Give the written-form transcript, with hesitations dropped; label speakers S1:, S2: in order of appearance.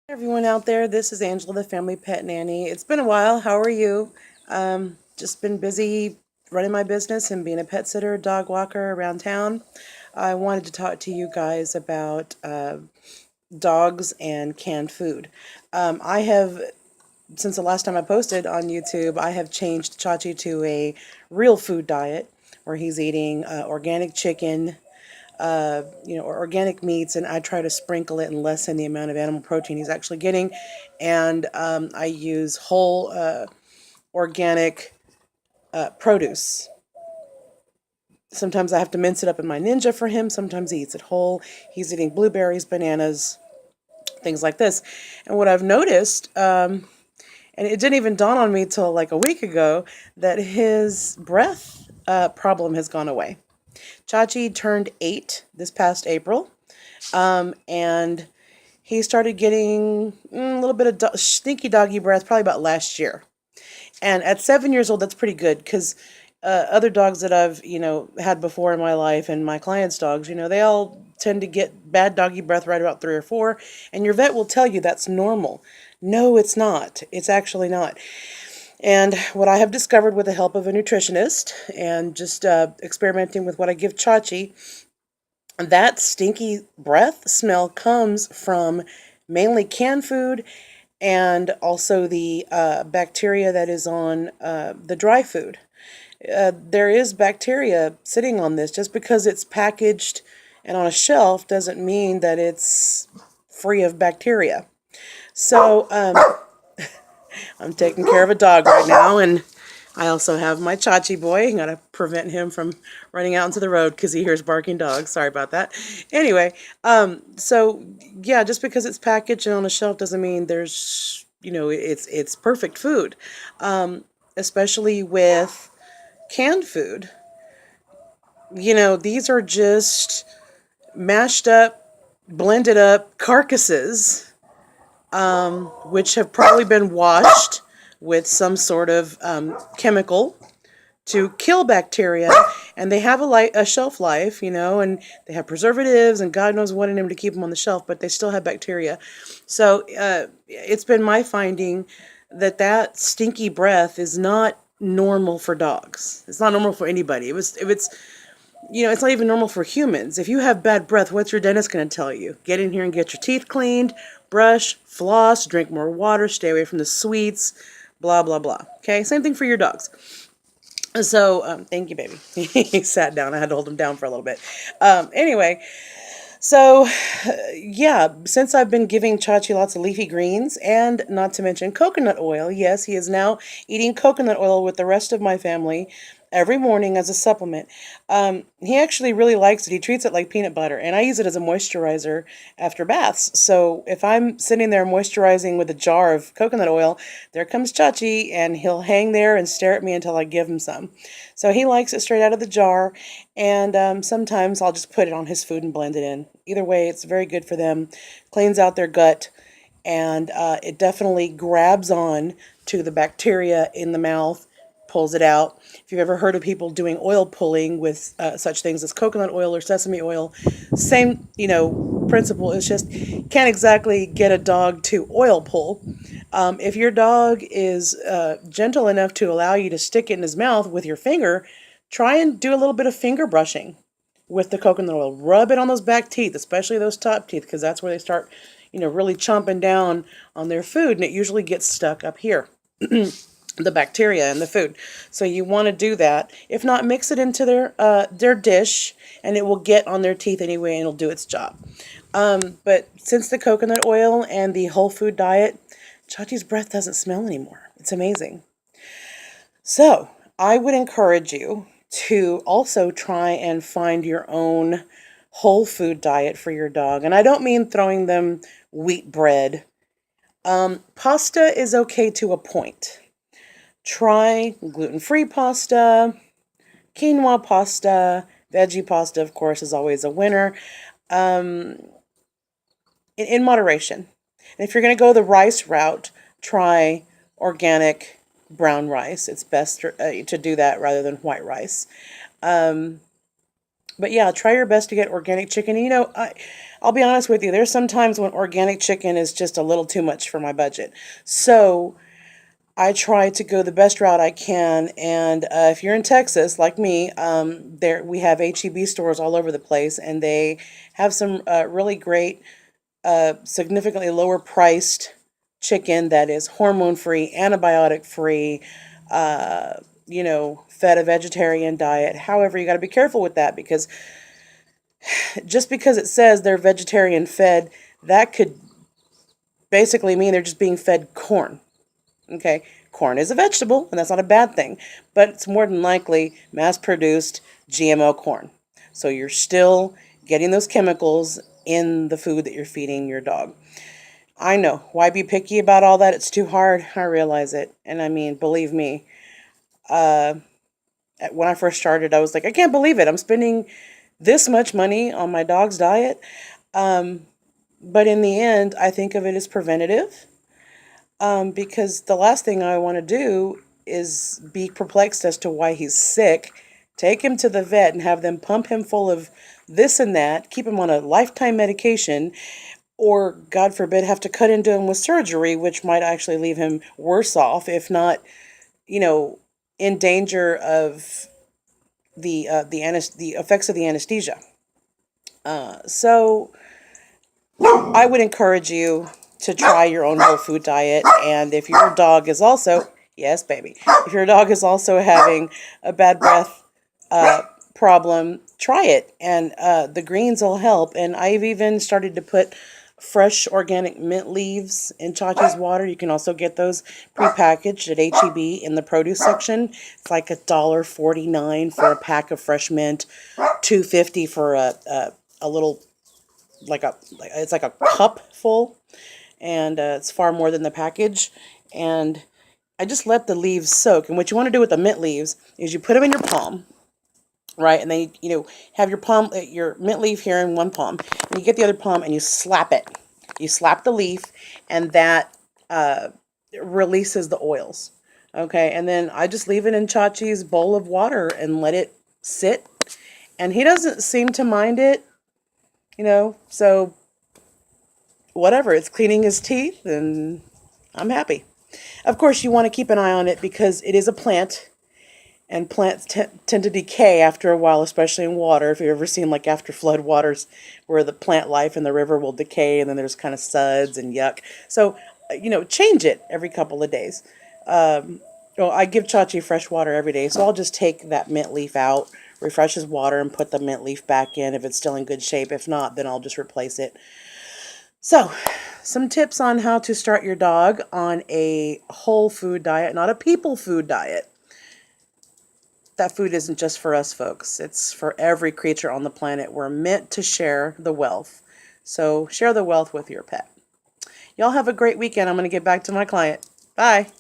S1: Everyone out there, this is Angela, the family pet nanny. It's been a while. How are you? Just been busy running my business and being a pet sitter, dog walker around town. I wanted to talk to you guys about dogs and canned food. I have, since the last time I posted on YouTube, I have changed Chachi to a real food diet where he's eating organic chicken, or organic meats, and I try to sprinkle it and lessen the amount of animal protein he's actually getting. And I use whole organic produce. Sometimes I have to mince it up in my Ninja for him. Sometimes he eats it whole. He's eating blueberries, bananas, things like this. And what I've noticed, and it didn't even dawn on me till like a week ago, that his breath problem has gone away. Chachi turned 8 this past April, and he started getting a little bit of stinky doggy breath probably about last year. And at 7 years old, that's pretty good because other dogs that I've, had before in my life and my clients' dogs, they all tend to get bad doggy breath right about 3 or 4. And your vet will tell you that's normal. No, it's not. It's actually not. And what I have discovered with the help of a nutritionist and just experimenting with what I give Chachi, that stinky breath smell comes from mainly canned food and also the bacteria that is on the dry food. There is bacteria sitting on this. Just because it's packaged and on a shelf doesn't mean that it's free of bacteria. So I'm taking care of a dog right now, and I also have my Chachi boy. I gotta prevent him from running out into the road because he hears barking dogs. Sorry about that. Anyway, so yeah, just because it's packaged and on a shelf doesn't mean there's, it's perfect food. Especially with canned food. These are just mashed up, blended up carcasses, which have probably been washed with some sort of chemical to kill bacteria, and they have a shelf life, and they have preservatives and God knows what in them to keep them on the shelf, but they still have bacteria. So it's been my finding that stinky breath is not normal for dogs. It's not normal for anybody. It's not even normal for humans. If you have bad breath, what's your dentist going to tell you? Get in here and get your teeth cleaned, brush, floss, drink more water, stay away from the sweets, blah, blah, blah. Okay, same thing for your dogs. So, thank you, baby. He sat down. I had to hold him down for a little bit. Anyway, so yeah, since I've been giving Chachi lots of leafy greens and not to mention coconut oil, yes, he is now eating coconut oil with the rest of my family every morning as a supplement. He actually really likes it. He treats it like peanut butter, and I use it as a moisturizer after baths. So if I'm sitting there moisturizing with a jar of coconut oil, there comes Chachi, and he'll hang there and stare at me until I give him some. So he likes it straight out of the jar, and sometimes I'll just put it on his food and blend it in. Either way, it's very good for them. Cleans out their gut, and it definitely grabs on to the bacteria in the mouth, pulls it out. If you've ever heard of people doing oil pulling with such things as coconut oil or sesame oil, same, principle. It's just can't exactly get a dog to oil pull. If your dog is gentle enough to allow you to stick it in his mouth with your finger, try and do a little bit of finger brushing with the coconut oil. Rub it on those back teeth, especially those top teeth, because that's where they start, really chomping down on their food, and it usually gets stuck up here. The bacteria in the food. So you want to do that. If not, mix it into their dish, and it will get on their teeth anyway, and it'll do its job. But since the coconut oil and the whole food diet, Chachi's breath doesn't smell anymore. It's amazing. So I would encourage you to also try and find your own whole food diet for your dog. And I don't mean throwing them wheat bread. Pasta is okay to a point. Try gluten-free pasta, quinoa pasta, veggie pasta, of course, is always a winner, in moderation. And if you're going to go the rice route, try organic brown rice. It's best to do that rather than white rice. But yeah, try your best to get organic chicken. And, I'll be honest with you. There's some times when organic chicken is just a little too much for my budget. So I try to go the best route I can. And if you're in Texas, like me, there we have HEB stores all over the place, and they have some really great, significantly lower priced chicken that is hormone free, antibiotic free, fed a vegetarian diet. However, you got to be careful with that, because just because it says they're vegetarian fed, that could basically mean they're just being fed corn. Okay, corn is a vegetable, and that's not a bad thing, but it's more than likely mass produced GMO corn. So you're still getting those chemicals in the food that you're feeding your dog. I know. Why be picky about all that? It's too hard. I realize it. And I mean, believe me, uh, when I first started, I was like, I can't believe it. I'm spending this much money on my dog's diet. Um, but in the end, I think of it as preventative, because the last thing I want to do is be perplexed as to why he's sick. Take him to the vet and have them pump him full of this and that, keep him on a lifetime medication, or God forbid, have to cut into him with surgery, which might actually leave him worse off, if not, you know, in danger of the effects of the anesthesia. So I would encourage you to try your own whole food diet. And if your dog is also, yes, baby, if your dog is also having a bad breath problem, try it. And the greens will help. And I've even started to put fresh organic mint leaves in Chachi's water. You can also get those prepackaged at HEB in the produce section. It's like $1.49 for a pack of fresh mint, $2.50 for a little, it's like a cup full, and it's far more than the package. And I just let the leaves soak. And what you want to do with the mint leaves is you put them in your palm, right? And then have your palm, your mint leaf here in one palm, and you get the other palm and you slap it. You slap the leaf, and that releases the oils. Okay, and then I just leave it in Chachi's bowl of water and let it sit, and he doesn't seem to mind it. So whatever, it's cleaning his teeth, and I'm happy. Of course, you want to keep an eye on it because it is a plant, and plants tend to decay after a while, especially in water. If you've ever seen, like, after flood waters, where the plant life in the river will decay, and then there's kind of suds and yuck. So, change it every couple of days. Well, I give Chachi fresh water every day, so I'll just take that mint leaf out, refresh his water, and put the mint leaf back in if it's still in good shape. If not, then I'll just replace it. So, some tips on how to start your dog on a whole food diet, not a people food diet. That food isn't just for us folks. It's for every creature on the planet. We're meant to share the wealth. So share the wealth with your pet. Y'all have a great weekend. I'm going to get back to my client. Bye.